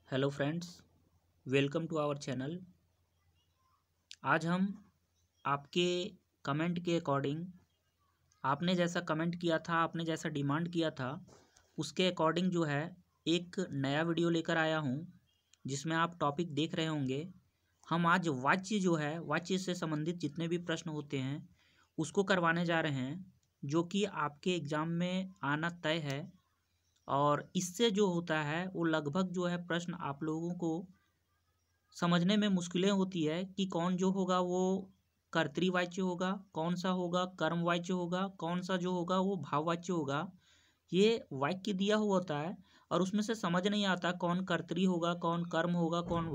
Hello friends, welcome to our channel. आज हम आपके कमेंट के अकॉर्डिंग, आपने जैसा कमेंट किया था, आपने जैसा डिमांड किया था, उसके अकॉर्डिंग जो है एक नया वीडियो लेकर आया हूँ, जिसमें आप टॉपिक देख रहे होंगे। हम आज वाच्य जो है, वाच्य से संबंधित जितने भी प्रश्न होते हैं उसको करवाने जा रहे हैं, जो कि आपके एग्ज़ाम में आना तय है। और इससे जो होता है वो लगभग जो है प्रश्न आप लोगों को समझने में मुश्किलें होती है कि कौन जो होगा वो कर्तृवाच्य होगा, कौन सा होगा कर्मवाच्य होगा, कौन सा जो होगा वो भाववाच्य होगा। ये वाक्य दिया हुआ होता है और उसमें से समझ नहीं आता कौन कर्तरी होगा, कौन कर्म होगा, कौन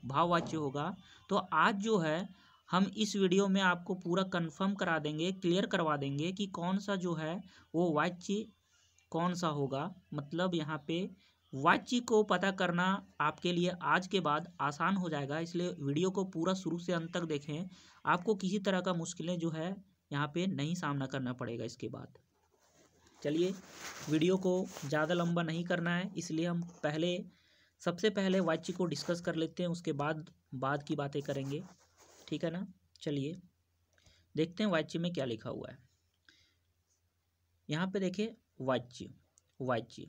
भाववाच्य होगा। तो आज जो है हम इस वीडियो में आपको पूरा कंफर्म करा देंगे, क्लियर करवा देंगे कि कौन सा जो है वो वाच्य कौन सा होगा। मतलब यहाँ पे वाच्य को पता करना आपके लिए आज के बाद आसान हो जाएगा, इसलिए वीडियो को पूरा शुरू से अंत तक देखें। आपको किसी तरह का मुश्किलें जो है यहाँ पे नहीं सामना करना पड़ेगा इसके बाद। चलिए, वीडियो को ज़्यादा लंबा नहीं करना है, इसलिए हम सबसे पहले वाच्य को डिस्कस कर लेते हैं, उसके बाद की बातें करेंगे। ठीक है ना। चलिए देखते हैं वाच्य में क्या लिखा हुआ है। यहाँ पे देखिए, वाच्य वाच्य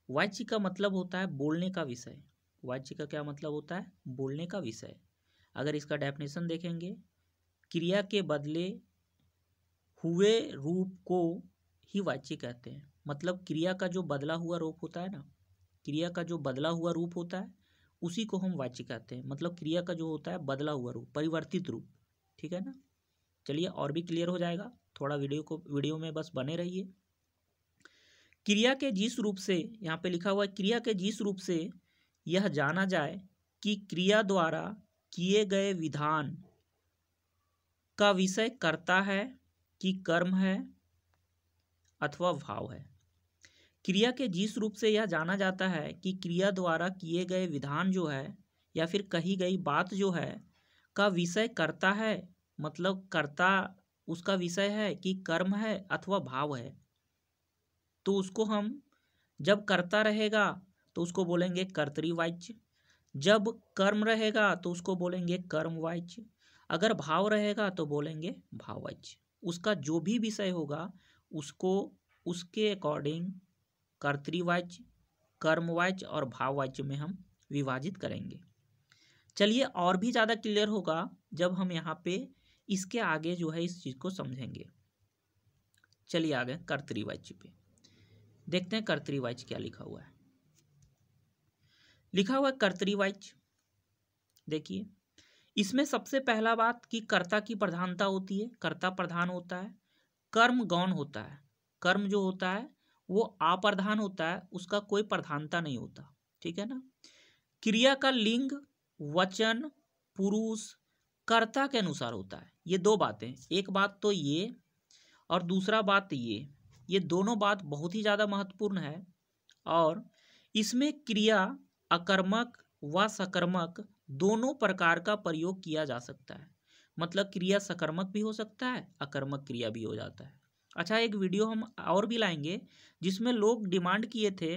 वाच्य का मतलब होता है बोलने का विषय। वाच्य का क्या मतलब होता है? बोलने का विषय। अगर इसका डेफिनेशन देखेंगे, क्रिया के बदले हुए रूप को ही वाच्य कहते हैं। मतलब क्रिया का जो बदला हुआ रूप होता है ना, क्रिया का जो बदला हुआ रूप होता है उसी को हम वाच्य कहते हैं। मतलब क्रिया का जो होता है बदला हुआ रूप, परिवर्तित रूप। ठीक है ना। चलिए और भी क्लियर हो जाएगा, थोड़ा वीडियो में बस बने रहिए। क्रिया के जिस रूप से, यहाँ पे लिखा हुआ है, क्रिया के जिस रूप से यह जाना जाए कि क्रिया द्वारा किए गए विधान का विषय कर्ता है कि कर्म है अथवा भाव है। क्रिया के जिस रूप से यह जाना जाता है कि क्रिया द्वारा किए गए विधान जो है या फिर कही गई बात जो है का विषय कर्ता है, मतलब कर्ता उसका विषय है कि कर्म है अथवा भाव है। तो उसको हम, जब कर्ता रहेगा तो उसको बोलेंगे कर्तृवाच्य, जब कर्म रहेगा तो उसको बोलेंगे कर्मवाच्य, अगर भाव रहेगा तो बोलेंगे भाववाच्य। उसका जो भी विषय होगा उसको उसके अकॉर्डिंग कर्तृवाच्य, कर्मवाच्य और भाववाच्य में हम विभाजित करेंगे। चलिए और भी ज़्यादा क्लियर होगा जब हम यहाँ पे इसके आगे जो है इस चीज़ को समझेंगे। चलिए आगे कर्तृवाच्य पे देखते हैं। कर्तृवाच्य क्या लिखा हुआ है? लिखा हुआ है कर्तृवाच्य। देखिए, इसमें सबसे पहला बात कि कर्ता की प्रधानता होती है, कर्ता प्रधान होता है, कर्म गौण होता है। कर्म जो होता है वो अप्रधान होता है, उसका कोई प्रधानता नहीं होता। ठीक है ना। क्रिया का लिंग, वचन, पुरुष कर्ता के अनुसार होता है। ये दो बातें, एक बात तो ये और दूसरा बात ये दोनों बात बहुत ही ज़्यादा महत्वपूर्ण है। और इसमें क्रिया अकर्मक व सकर्मक दोनों प्रकार का प्रयोग किया जा सकता है। मतलब क्रिया सकर्मक भी हो सकता है, अकर्मक क्रिया भी हो जाता है। अच्छा, एक वीडियो हम और भी लाएंगे जिसमें लोग डिमांड किए थे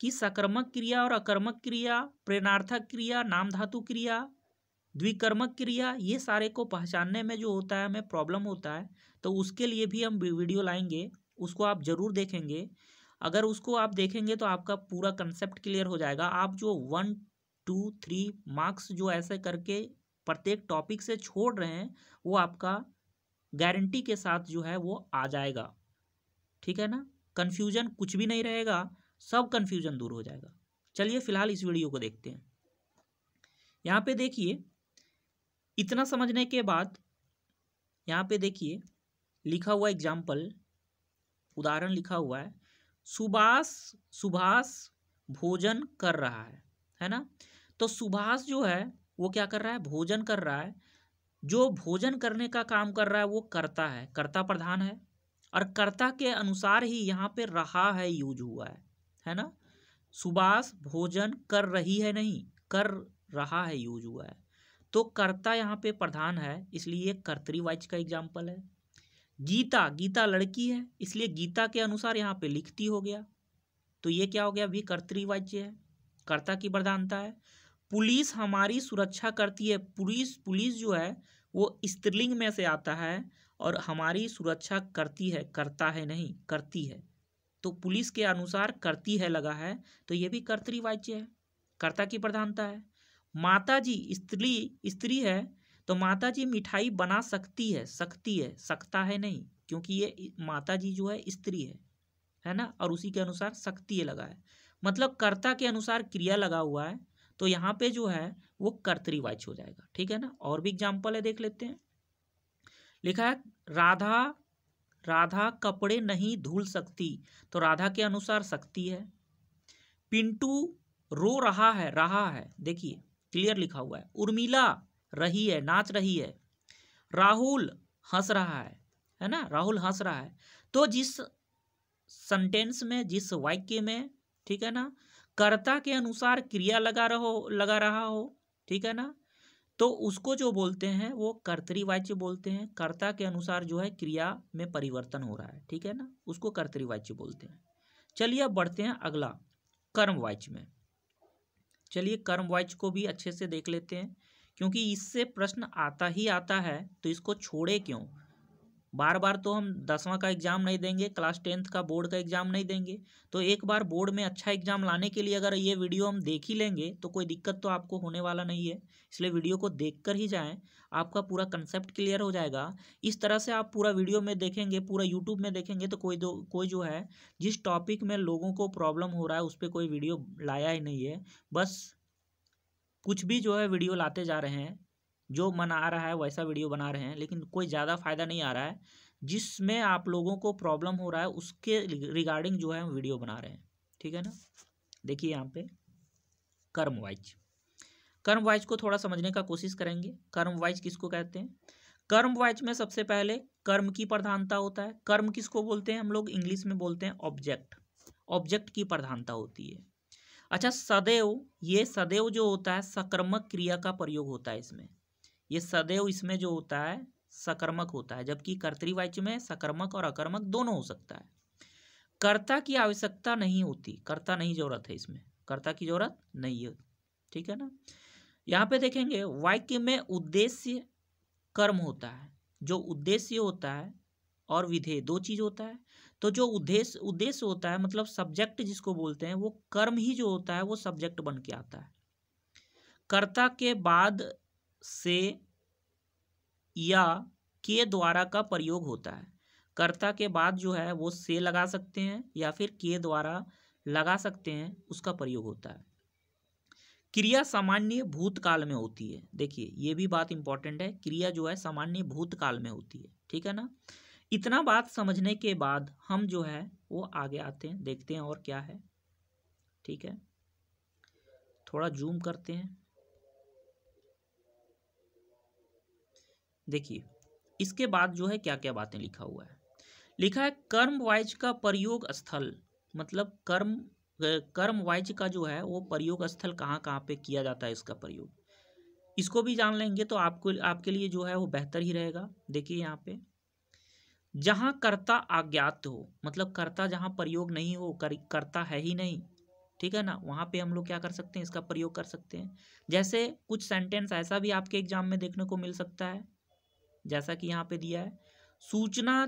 कि सकर्मक क्रिया और अकर्मक क्रिया, प्रेरणार्थक क्रिया, नाम धातु क्रिया, द्विकर्मक क्रिया, ये सारे को पहचानने में जो होता है हमें प्रॉब्लम होता है। तो उसके लिए भी हम वीडियो लाएंगे, उसको आप ज़रूर देखेंगे। अगर उसको आप देखेंगे तो आपका पूरा कंसेप्ट क्लियर हो जाएगा। आप जो 1, 2, 3 मार्क्स जो ऐसे करके प्रत्येक टॉपिक से छोड़ रहे हैं वो आपका गारंटी के साथ जो है वो आ जाएगा। ठीक है ना। कन्फ्यूजन कुछ भी नहीं रहेगा, सब कन्फ्यूजन दूर हो जाएगा। चलिए फिलहाल इस वीडियो को देखते हैं। यहाँ पे देखिए, इतना समझने के बाद यहाँ पे देखिए लिखा हुआ एग्जाम्पल, उदाहरण लिखा हुआ है, सुभाष भोजन कर रहा है ना। तो सुभाष जो है वो क्या कर रहा है? भोजन कर रहा है। जो भोजन करने का काम कर रहा है वो कर्ता है, कर्ता प्रधान है। और कर्ता के अनुसार ही यहाँ पे रहा है यूज हुआ है ना। सुभाष भोजन कर रही है, नहीं कर रहा है यूज हुआ है। तो कर्ता यहाँ पे प्रधान है, इसलिए कर्तृवाच्य का एग्जाम्पल है। गीता लड़की है, इसलिए गीता के अनुसार यहाँ पे लिखती हो गया, तो ये क्या हो गया? भी कर्तृवाच्य है। कर्ता की प्रधानता है। पुलिस हमारी सुरक्षा करती है, पुलिस जो है वो स्त्रीलिंग में से आता है और हमारी सुरक्षा करती है, करता है नहीं, करती है। तो पुलिस के अनुसार करती है लगा है, तो ये भी कर्तृवाच्य है, कर्ता की प्रधानता है। माता जी स्त्री है, तो माता जी मिठाई बना सकती है, सकता है नहीं, क्योंकि ये माता जी जो है स्त्री है ना, और उसी के अनुसार सकती है लगा है, मतलब कर्ता के अनुसार क्रिया लगा हुआ है, तो यहाँ पे जो है वो कर्तृवाच्य हो जाएगा। ठीक है ना। और भी एग्जाम्पल है, देख लेते हैं। लिखा है राधा कपड़े नहीं धुल सकती, तो राधा के अनुसार सकती है। पिंटू रो रहा है, देखिए क्लियर लिखा हुआ है। उर्मिला रही है, नाच रही है। राहुल हंस रहा है ना, राहुल हंस रहा है। तो जिस सेंटेंस में, जिस वाक्य में, ठीक है ना, कर्ता के अनुसार क्रिया लगा रहा हो, ठीक है ना, तो उसको जो बोलते हैं वो कर्तृवाच्य बोलते हैं। कर्ता के अनुसार जो है क्रिया में परिवर्तन हो रहा है, ठीक है ना, उसको कर्तृवाच्य बोलते हैं। चलिए अब बढ़ते हैं अगला, कर्मवाच्य में। चलिए कर्मवाच्य को भी अच्छे से देख लेते हैं, क्योंकि इससे प्रश्न आता ही आता है, तो इसको छोड़े क्यों। बार बार तो हम 10वां का एग्जाम नहीं देंगे, क्लास 10th का बोर्ड का एग्जाम नहीं देंगे, तो एक बार बोर्ड में अच्छा एग्जाम लाने के लिए अगर ये वीडियो हम देख ही लेंगे तो कोई दिक्कत तो आपको होने वाला नहीं है। इसलिए वीडियो को देखकर ही जाएं, आपका पूरा कंसेप्ट क्लियर हो जाएगा। इस तरह से आप पूरा वीडियो में देखेंगे, पूरा यूट्यूब में देखेंगे, तो कोई जो है जिस टॉपिक में लोगों को प्रॉब्लम हो रहा है उस पर कोई वीडियो लाया ही नहीं है, बस कुछ भी जो है वीडियो लाते जा रहे हैं, जो मन आ रहा है वैसा वीडियो बना रहे हैं, लेकिन कोई ज़्यादा फायदा नहीं आ रहा है। जिसमें आप लोगों को प्रॉब्लम हो रहा है उसके रिगार्डिंग जो है हम वीडियो बना रहे हैं, ठीक है ना। देखिए यहाँ पे कर्मवाच्य को थोड़ा समझने का कोशिश करेंगे। कर्मवाच्य किसको कहते हैं। कर्मवाच्य में सबसे पहले कर्म की प्रधानता होता है। कर्म किसको बोलते हैं हम लोग इंग्लिश में बोलते हैं ऑब्जेक्ट की प्रधानता होती है। अच्छा, सदैव जो होता है सकर्मक क्रिया का प्रयोग होता है इसमें। ये सदैव इसमें जो होता है सकर्मक होता है, जबकि कर्तृवाच्य में सकर्मक और अकर्मक दोनों हो सकता है। कर्ता की आवश्यकता नहीं होती, कर्ता नहीं जरूरत है इसमें, कर्ता की जरूरत नहीं है, ठीक है ना। यहाँ पे देखेंगे वाक्य में उद्देश्य कर्म होता है। जो उद्देश्य होता है और विधेय दो चीज होता है। तो जो उद्देश्य होता है मतलब सब्जेक्ट जिसको बोलते हैं, वो कर्म ही जो होता है वो सब्जेक्ट बन के आता है। कर्ता के बाद से या के द्वारा का प्रयोग होता है। कर्ता के बाद जो है वो से लगा सकते हैं या फिर के द्वारा लगा सकते हैं, उसका प्रयोग होता है। क्रिया सामान्य भूतकाल में होती है। देखिए ये भी बात इंपॉर्टेंट है, क्रिया जो है सामान्य भूतकाल में होती है, ठीक है ना। इतना बात समझने के बाद हम जो है वो आगे आते हैं, देखते हैं और क्या है, ठीक है। थोड़ा जूम करते हैं। देखिए इसके बाद जो है क्या क्या बातें लिखा हुआ है। लिखा है कर्मवाच्य का प्रयोग स्थल, मतलब कर्मवाच्य का जो है वो प्रयोग स्थल कहाँ कहाँ पे किया जाता है, इसका प्रयोग, इसको भी जान लेंगे तो आपके लिए जो है वो बेहतर ही रहेगा। देखिए यहाँ पे जहाँ कर्ता अज्ञात हो, मतलब कर्ता जहाँ प्रयोग नहीं हो, कर्ता है ही नहीं, ठीक है ना, वहाँ पे हम लोग क्या कर सकते हैं, इसका प्रयोग कर सकते हैं। जैसे कुछ सेंटेंस ऐसा भी आपके एग्जाम में देखने को मिल सकता है, जैसा कि यहाँ पे दिया है, सूचना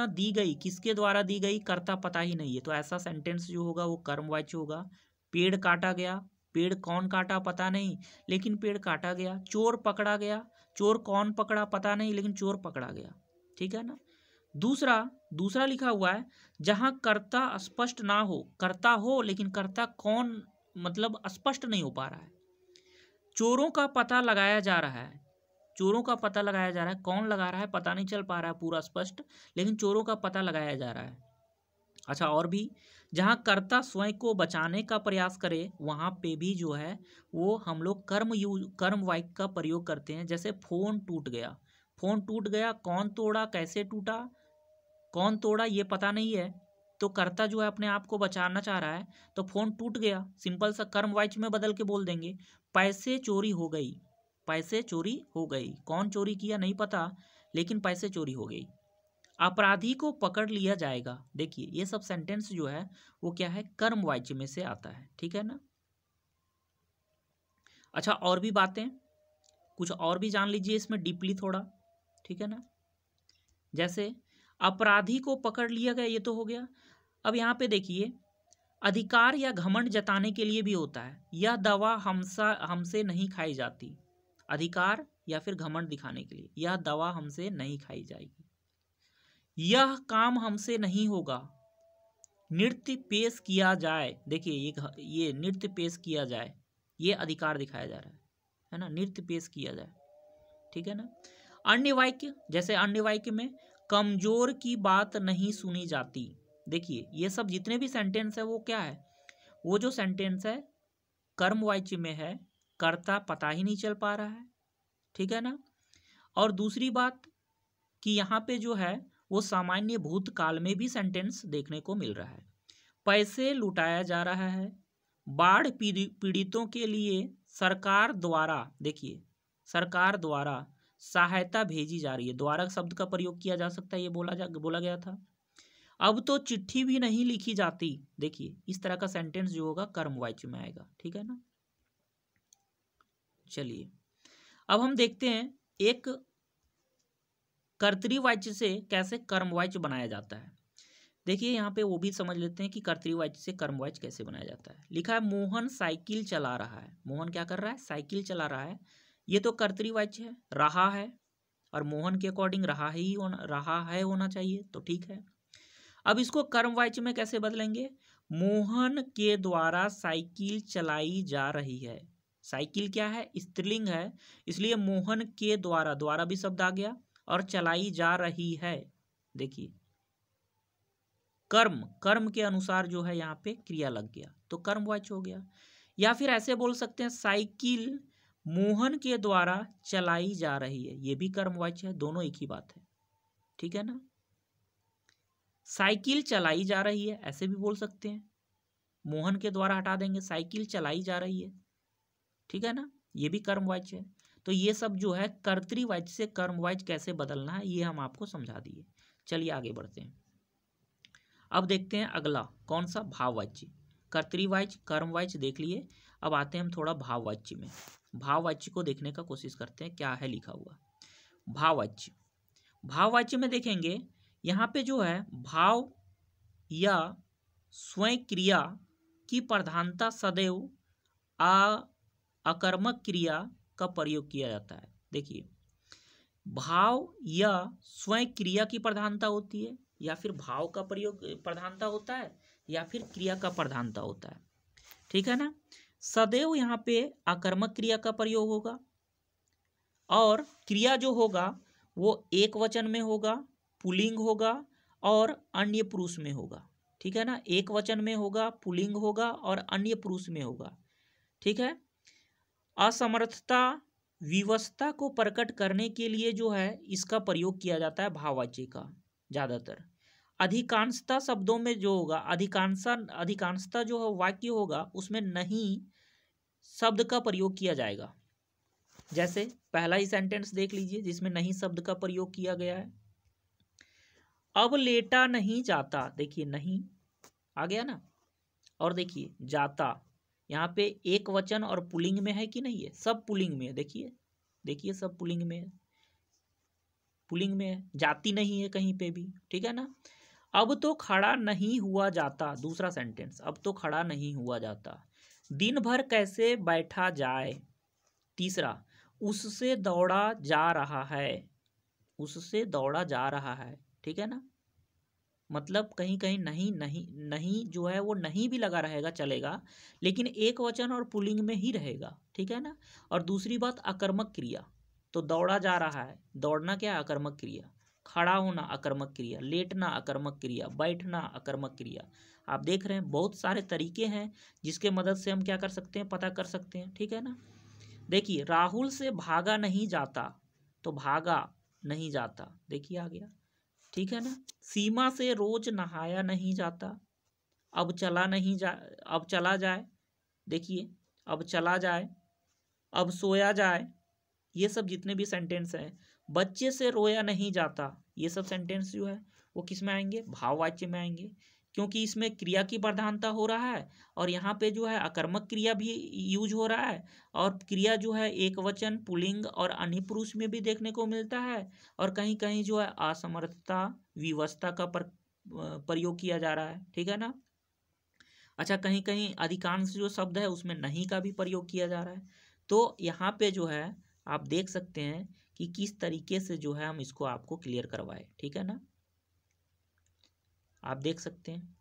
दी गई किसके द्वारा दी गई, कर्ता पता ही नहीं है, तो ऐसा सेंटेंस जो होगा वो कर्मवाच्य होगा। पेड़ काटा गया, पेड़ कौन काटा पता नहीं, लेकिन पेड़ काटा गया। चोर पकड़ा गया, चोर कौन पकड़ा पता नहीं, लेकिन चोर पकड़ा गया, ठीक है ना। दूसरा लिखा हुआ है जहां कर्ता स्पष्ट ना हो, कर्ता हो लेकिन कर्ता कौन मतलब स्पष्ट नहीं हो पा रहा है। चोरों का पता लगाया जा रहा है, कौन लगा रहा है पता नहीं चल पा रहा है पूरा स्पष्ट, लेकिन चोरों का पता लगाया जा रहा है। अच्छा, और भी जहाँ कर्ता स्वयं को बचाने का प्रयास करे वहाँ पे भी जो है वो हम लोग कर्म वाक्य का प्रयोग करते हैं। जैसे फोन टूट गया, कौन तोड़ा, कैसे टूटा, कौन तोड़ा ये पता नहीं है, तो कर्ता जो है अपने आप को बचाना चाह रहा है, तो फोन टूट गया सिंपल सा कर्म वाक्य में बदल के बोल देंगे। पैसे चोरी हो गई, कौन चोरी किया नहीं पता, लेकिन पैसे चोरी हो गई। अपराधी को पकड़ लिया जाएगा। देखिए ये सब सेंटेंस जो है वो क्या है, कर्मवाच्य में से आता है, ठीक है ना। अच्छा, और भी बातें, कुछ और भी जान लीजिए इसमें डीपली थोड़ा, ठीक है ना। जैसे अपराधी को पकड़ लिया गया, ये तो हो गया। अब यहाँ पे देखिए, अधिकार या घमंड जताने के लिए भी होता है। यह दवा हमसे नहीं खाई जाती। अधिकार या फिर घमंड दिखाने के लिए, यह दवा हमसे नहीं खाई जाएगी, यह काम हमसे नहीं होगा, नृत्य पेश किया जाए। देखिए ये नृत्य पेश किया जाए, ये अधिकार दिखाया जा रहा है ना, नृत्य पेश किया जाए, ठीक है ना। अन्य वाक्य, जैसे अन्य वाक्य में कमजोर की बात नहीं सुनी जाती। देखिए ये सब जितने भी सेंटेंस है वो क्या है, वो जो सेंटेंस है कर्मवाच्य में है, कर्ता पता ही नहीं चल पा रहा है, ठीक है ना। और दूसरी बात कि यहाँ पे जो है वो सामान्य भूतकाल में भी सेंटेंस देखने को मिल रहा है। पैसे लुटाया जा रहा है, बाढ़ पीड़ितों के लिए सरकार द्वारा, देखिए सरकार द्वारा सहायता भेजी जा रही है, द्वारा शब्द का प्रयोग किया जा सकता है, ये बोला गया था। अब तो चिट्ठी भी नहीं लिखी जाती। देखिए इस तरह का सेंटेंस जो होगा कर्मवाच्य में आएगा, ठीक है ना। चलिए अब हम देखते हैं एक कर्तृवाच्य से कैसे कर्मवाच्य बनाया जाता है। देखिए यहाँ पे वो भी समझ लेते हैं कि कर्तृवाच्य से कर्मवाच्य कैसे बनाया जाता है। लिखा है मोहन साइकिल चला रहा है। मोहन क्या कर रहा है, साइकिल चला रहा है। ये तो कर्तृवाच्य है, रहा है, और मोहन के अकॉर्डिंग रहा है होना चाहिए, तो ठीक है। अब इसको कर्मवाच्य में कैसे बदलेंगे, मोहन के द्वारा साइकिल चलाई जा रही है। साइकिल क्या है, स्त्रीलिंग है, इसलिए मोहन के द्वारा भी शब्द आ गया, और चलाई जा रही है। देखिए कर्म के अनुसार जो है यहाँ पे क्रिया लग गया, तो कर्मवाच्य हो गया। या फिर ऐसे बोल सकते हैं साइकिल मोहन के द्वारा चलाई जा रही है, ये भी कर्मवाच्य है, दोनों एक ही बात है, ठीक है ना। साइकिल चलाई जा रही है ऐसे भी बोल सकते हैं, मोहन के द्वारा हटा देंगे, साइकिल चलाई जा रही है, ठीक है ना, ये भी कर्मवाच्य है। तो ये सब जो है कर्तृवाच्य से कर्मवाच्य कैसे बदलना है ये हम आपको समझा दिए। चलिए आगे बढ़ते हैं। अब देखते हैं अगला कौन सा, भाववाच्य। कर्तृवाच्य कर्मवाच्य देख लिए, अब आते हैं हम थोड़ा भाववाच्य में। भाववाच्य को देखने का कोशिश करते हैं क्या है लिखा हुआ। भाववाच्य, भाववाच्य में देखेंगे यहाँ पे जो है भाव या स्वयं क्रिया की प्रधानता सदैव अकर्मक क्रिया का प्रयोग किया जाता है। देखिए भाव या स्वयं क्रिया की प्रधानता होती है, या फिर भाव का प्रयोग प्रधानता होता है, या फिर क्रिया का प्रधानता होता है, ठीक है ना। सदैव यहाँ पे आकर्मक क्रिया का प्रयोग होगा, और क्रिया जो होगा वो एक वचन में होगा, पुल्लिंग होगा और अन्य पुरुष में होगा, ठीक है ना। एक वचन में होगा, पुल्लिंग होगा और अन्य पुरुष में होगा, ठीक है। असमर्थता विवशता को प्रकट करने के लिए जो है इसका प्रयोग किया जाता है भाववाच्य का ज्यादातर। अधिकांशता शब्दों में जो होगा, अधिकांशता जो वाक्य होगा उसमें नहीं शब्द का प्रयोग किया जाएगा। जैसे पहला ही सेंटेंस देख लीजिए जिसमें नहीं शब्द का प्रयोग किया गया है। अब लेटा नहीं जाता, देखिए नहीं आ गया ना, और देखिए जाता यहाँ पे एक वचन और पुल्लिंग में है कि नहीं है, सब पुल्लिंग में है, देखिए सब पुल्लिंग में है, पुल्लिंग में है, जाती नहीं है कहीं पे भी, ठीक है ना। अब तो खड़ा नहीं हुआ जाता, दूसरा सेंटेंस, अब तो खड़ा नहीं हुआ जाता। दिन भर कैसे बैठा जाए, तीसरा, उससे दौड़ा जा रहा है, उससे दौड़ा जा रहा है, ठीक है ना। मतलब कहीं कहीं नहीं नहीं नहीं जो है वो नहीं भी लगा रहेगा चलेगा, लेकिन एक वचन और पुल्लिंग में ही रहेगा, ठीक है ना। और दूसरी बात अकर्मक क्रिया, तो दौड़ा जा रहा है, दौड़ना क्या है, अकर्मक क्रिया। खड़ा होना अकर्मक क्रिया, लेटना अकर्मक क्रिया, बैठना अकर्मक क्रिया। आप देख रहे हैं बहुत सारे तरीके हैं जिसके मदद से हम क्या कर सकते हैं, पता कर सकते हैं, ठीक है ना। देखिए राहुल से भागा नहीं जाता, तो भागा नहीं जाता, देखिए आ गया, ठीक है ना। सीमा से रोज नहाया नहीं जाता, अब चला जाए, देखिए अब चला जाए, अब सोया जाए, ये सब जितने भी सेंटेंस हैं। बच्चे से रोया नहीं जाता, ये सब सेंटेंस जो है वो किस में आएंगे, भाववाच्य में आएंगे, क्योंकि इसमें क्रिया की प्रधानता हो रहा है और यहाँ पे जो है अकर्मक क्रिया भी यूज हो रहा है और क्रिया जो है एक वचन, पुल्लिंग और अनिपुरुष में भी देखने को मिलता है और कहीं कहीं जो है असमर्थता, विवशता का प्रयोग किया जा रहा है। ठीक है ना। अच्छा, कहीं कहीं अधिकांश जो शब्द है उसमें नहीं का भी प्रयोग किया जा रहा है। तो यहाँ पे जो है आप देख सकते हैं कि किस तरीके से जो है हम इसको आपको क्लियर करवाए। ठीक है ना, आप देख सकते हैं।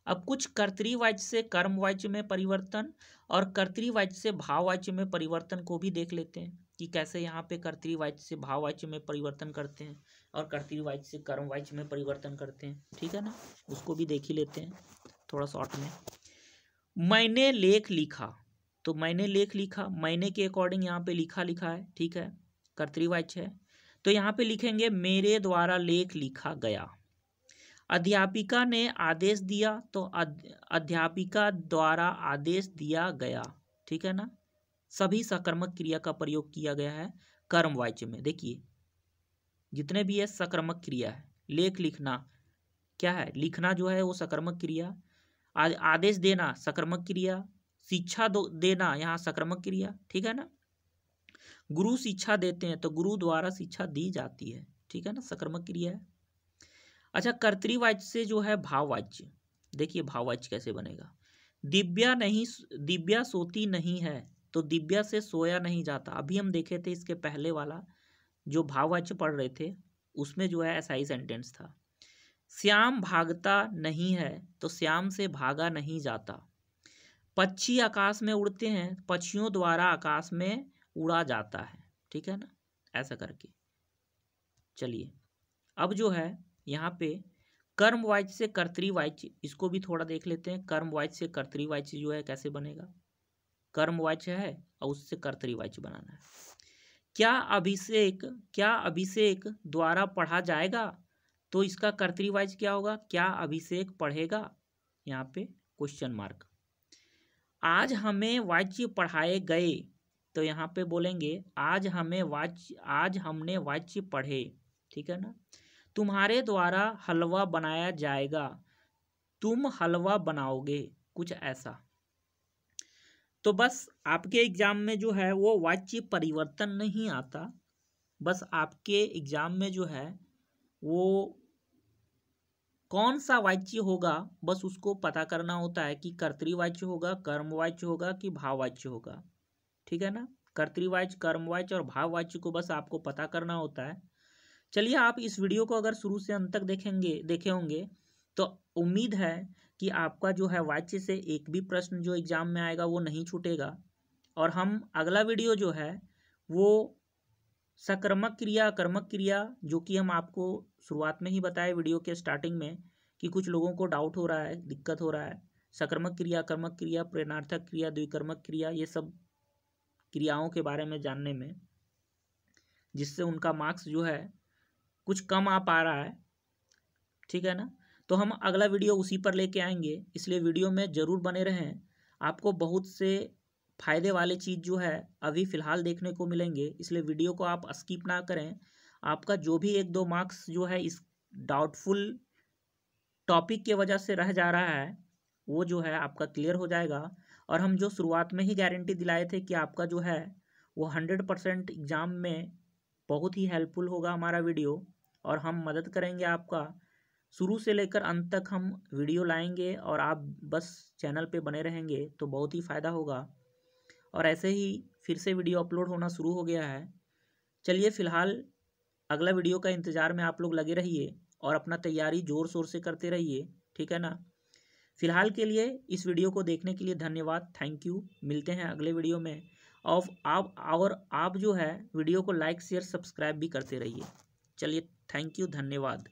अब कुछ कर्तृवाच्य से कर्मवाच्य में परिवर्तन और कर्तृवाच्य से भाववाच्य में परिवर्तन को भी देख लेते हैं कि कैसे यहाँ पे कर्तृवाच्य से भाववाच्य में परिवर्तन करते हैं और कर्तृवाच्य से कर्मवाच्य में परिवर्तन करते हैं। ठीक है ना, उसको भी देख ही लेते हैं थोड़ा शॉर्ट में। मैंने लेख लिखा, तो मैंने लेख लिखा, मैंने के अकॉर्डिंग यहाँ पे लिखा लिखा है। ठीक है, कर्तृवाच्य है। तो यहाँ पे लिखेंगे मेरे द्वारा लेख लिखा गया। अध्यापिका ने आदेश दिया, तो अध्यापिका द्वारा आदेश दिया गया। ठीक है ना, सभी सकर्मक क्रिया का प्रयोग किया गया है कर्मवाच्य में। देखिए जितने भी है सकर्मक क्रिया है। लेख लिखना क्या है, लिखना जो है वो सकर्मक क्रिया, आदेश देना सकर्मक क्रिया, शिक्षा देना यहाँ सकर्मक क्रिया। ठीक है ना, गुरु शिक्षा देते हैं तो गुरु द्वारा शिक्षा दी जाती है। ठीक है ना, सकर्मक क्रिया है। अच्छा, कर्तृवाच्य से जो है भाववाच्य, देखिए भाववाच्य कैसे बनेगा। दिव्या सोती नहीं है, तो दिव्या से सोया नहीं जाता। अभी हम देखे थे इसके पहले वाला जो भाववाच्य पढ़ रहे थे उसमें जो है ऐसा ही सेंटेंस था। श्याम भागता नहीं है, तो श्याम से भागा नहीं जाता। पक्षी आकाश में उड़ते हैं, पक्षियों द्वारा आकाश में उड़ा जाता है। ठीक है ना, ऐसा करके। चलिए अब जो है यहाँ पे कर्मवाच्य से कर्तृवाच्य, इसको भी थोड़ा देख लेते हैं। कर्मवाच्य से कर्तृवाच्य जो है कैसे बनेगा। कर्मवाच्य है और उससे कर्तृवाच्य बनाना है। क्या अभिषेक द्वारा पढ़ा जाएगा, तो इसका कर्तृवाच्य क्या होगा, क्या अभिषेक पढ़ेगा। यहाँ पे क्वेश्चन मार्क। आज हमें वाच्य पढ़ाए गए, तो यहाँ पे बोलेंगे आज हमने वाच्य पढ़े। ठीक है ना। तुम्हारे द्वारा हलवा बनाया जाएगा, तुम हलवा बनाओगे, कुछ ऐसा। तो बस आपके एग्जाम में जो है वो वाच्य परिवर्तन नहीं आता, बस आपके एग्जाम में जो है वो कौन सा वाच्य होगा बस उसको पता करना होता है कि कर्तृवाच्य होगा, कर्मवाच्य होगा कि भाववाच्य होगा। ठीक है ना, कर्तृवाच्य, कर्मवाच्य और भाववाच्य को बस आपको पता करना होता है। चलिए, आप इस वीडियो को अगर शुरू से अंत तक देखे होंगे तो उम्मीद है कि आपका जो है वाच्य से एक भी प्रश्न जो एग्जाम में आएगा वो नहीं छूटेगा। और हम अगला वीडियो जो है वो सकर्मक क्रिया, कर्मक क्रिया, जो कि हम आपको शुरुआत में ही बताए वीडियो के स्टार्टिंग में कि कुछ लोगों को डाउट हो रहा है, दिक्कत हो रहा है। सकर्मक क्रिया, कर्मक क्रिया, प्रेरणार्थक क्रिया, द्विकर्मक क्रिया, ये सब क्रियाओं के बारे में जानने में, जिससे उनका मार्क्स जो है कुछ कम आ पा रहा है। ठीक है ना, तो हम अगला वीडियो उसी पर लेके आएंगे, इसलिए वीडियो में ज़रूर बने रहें। आपको बहुत से फ़ायदे वाले चीज़ जो है अभी फ़िलहाल देखने को मिलेंगे, इसलिए वीडियो को आप स्किप ना करें। आपका जो भी 1-2 मार्क्स जो है इस डाउटफुल टॉपिक के वजह से रह जा रहा है वो जो है आपका क्लियर हो जाएगा। और हम जो शुरुआत में ही गारंटी दिलाए थे कि आपका जो है वो 100% एग्ज़ाम में बहुत ही हेल्पफुल होगा हमारा वीडियो, और हम मदद करेंगे आपका शुरू से लेकर अंत तक। हम वीडियो लाएंगे और आप बस चैनल पे बने रहेंगे तो बहुत ही फ़ायदा होगा। और ऐसे ही फिर से वीडियो अपलोड होना शुरू हो गया है। चलिए, फ़िलहाल अगला वीडियो का इंतज़ार में आप लोग लगे रहिए और अपना तैयारी ज़ोर शोर से करते रहिए। ठीक है ना, फ़िलहाल के लिए इस वीडियो को देखने के लिए धन्यवाद, थैंक यू। मिलते हैं अगले वीडियो में। और आप जो है वीडियो को लाइक, शेयर, सब्सक्राइब भी करते रहिए। चलिए, थैंक यू, धन्यवाद।